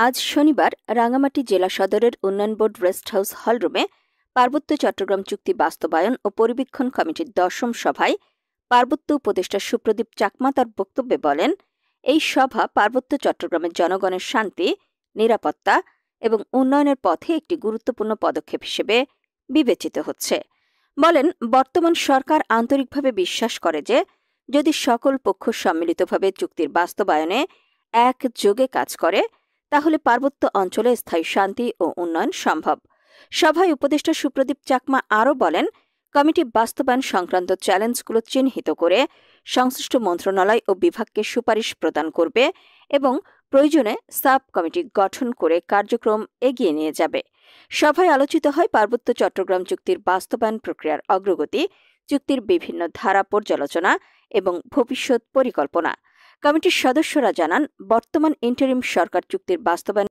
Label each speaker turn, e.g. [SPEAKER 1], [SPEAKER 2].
[SPEAKER 1] আজ শনিবার রাঙামাটি জেলা সদরের উন্নয়ন বোর্ড রেস্ট হাউস হলরুমে পার্বত্য চট্টগ্রাম চুক্তি বাস্তবায়ন ও পরিবীক্ষণ কমিটির ১০ম সভায় পার্বত্য উপদেষ্টা সুপ্রদীপ চাকমা তার বক্তব্যে বলেন, এই সভা পার্বত্য চট্টগ্রামের জনগণের শান্তি, নিরাপত্তা এবং উন্নয়নের পথে একটি গুরুত্বপূর্ণ পদক্ষেপ হিসেবে বিবেচিত হচ্ছে। বলেন, বর্তমান সরকার আন্তরিকভাবে বিশ্বাস করে যে যদি সকল পক্ষ সম্মিলিতভাবে চুক্তির বাস্তবায়নে একযোগে কাজ করে তাহলে পার্বত্য অঞ্চলে স্থায়ী শান্তি ও উন্নয়ন সম্ভব। সভায় উপদেষ্টা সুপ্রদীপ চাকমা আরও বলেন, কমিটি বাস্তবায়ন সংক্রান্ত চ্যালেঞ্জগুলো চিহ্নিত করে সংশ্লিষ্ট মন্ত্রণালয় ও বিভাগকে সুপারিশ প্রদান করবে এবং প্রয়োজনে সাব কমিটি গঠন করে কার্যক্রম এগিয়ে নিয়ে যাবে। সভায় আলোচিত হয় পার্বত্য চট্টগ্রাম চুক্তির বাস্তবায়ন প্রক্রিয়ার অগ্রগতি, চুক্তির বিভিন্ন ধারা পর্যালোচনা এবং ভবিষ্যৎ পরিকল্পনা। কমিটির সদস্যরা জানান, বর্তমান ইন্টারিম সরকার চুক্তির বাস্তবায়ন